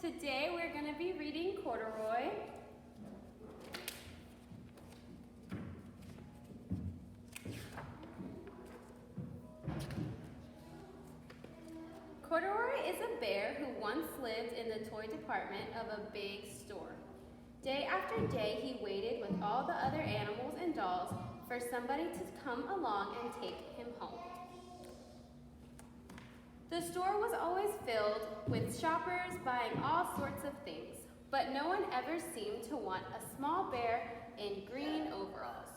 Today we're going to be reading Corduroy. Corduroy is a bear who once lived in the toy department of a big store. Day after day he waited with all the other animals and dolls for somebody to come along and take him home. The store was always filled with shoppers buying all sorts of things, but no one ever seemed to want a small bear in green overalls.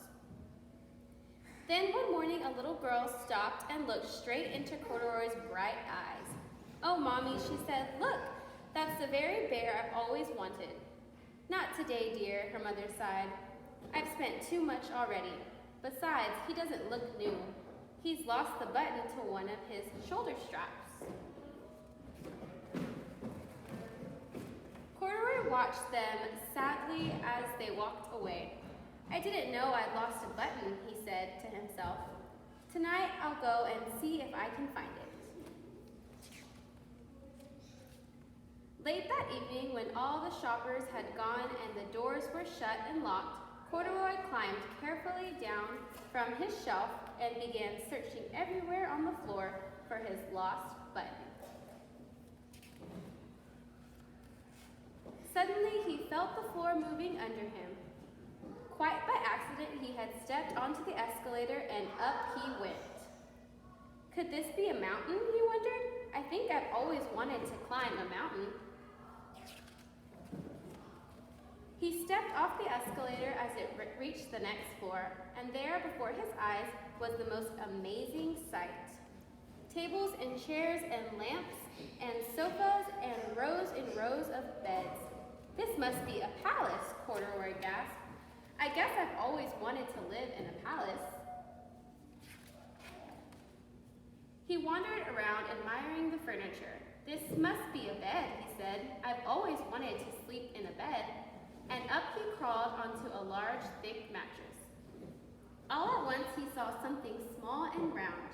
Then one morning a little girl stopped and looked straight into Corduroy's bright eyes. "Oh, Mommy," she said, "look, that's the very bear I've always wanted." "Not today, dear," her mother sighed. "I've spent too much already. Besides, he doesn't look new. He's lost the button to one of his shoulder straps." Corduroy watched them sadly as they walked away. "I didn't know I'd lost a button," he said to himself. "Tonight I'll go and see if I can find it." Late that evening, when all the shoppers had gone and the doors were shut and locked, Corduroy climbed carefully down from his shelf and began searching everywhere on the floor for his lost button. Suddenly, he felt the floor moving under him. Quite by accident, he had stepped onto the escalator and up he went. Could this be a mountain, he wondered? I think I've always wanted to climb a mountain. He stepped off the escalator as it reached the next floor, and there before his eyes was the most amazing sight. Tables and chairs and lamps and sofas and rows of beds. "This must be a palace," Corduroy gasped. "I guess I've always wanted to live in a palace." He wandered around admiring the furniture. "This must be a bed," he said. "I've always wanted to sleep in a bed." And up he crawled onto a large, thick mattress. All at once he saw something small and round.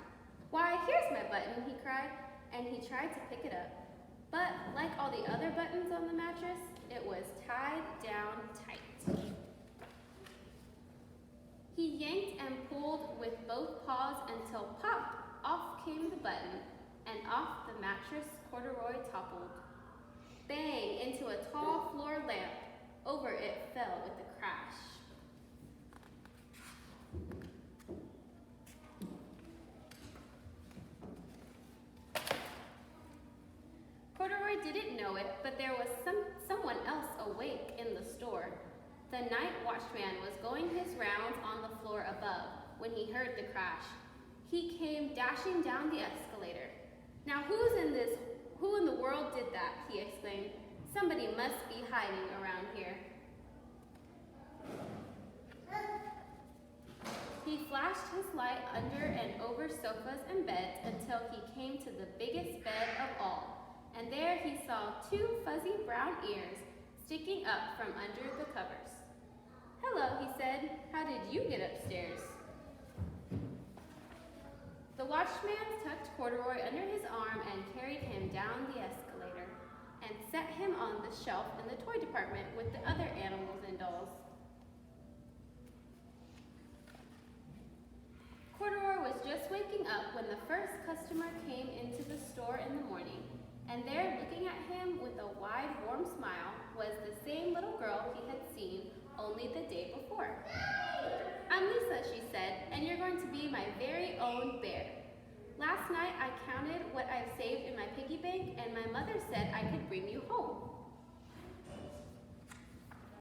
"Why, here's my button," he cried, and he tried to pick it up. But like all the other buttons on the mattress, it was tied down tight. He yanked and pulled with both paws until pop, off came the button, and off the mattress Corduroy toppled. Bang, into a tall floor lamp. Over it fell with a crash. Corduroy didn't know it, but there was someone else awake in the store. The night watchman was going his rounds on the floor above when he heard the crash. He came dashing down the escalator. "Now who in the world did that?" he exclaimed. "Somebody must be hiding around here." He flashed his light under and over sofas and beds until he came to the biggest bed of all, and there he saw two fuzzy brown ears sticking up from under the covers. "Hello," he said. "How did you get upstairs?" The watchman tucked Corduroy under his arm and carried him down the escalator and set him on the shelf in the toy department with the other animals and dolls. Corduroy was just waking up when the first customer came into the store in the morning, and there, looking at him with a wide, warm smile, was the same little girl he had seen only the day before. "I'm Lisa," she said, "and you're going to be my very own bear. Last night I counted what I've saved in my piggy bank,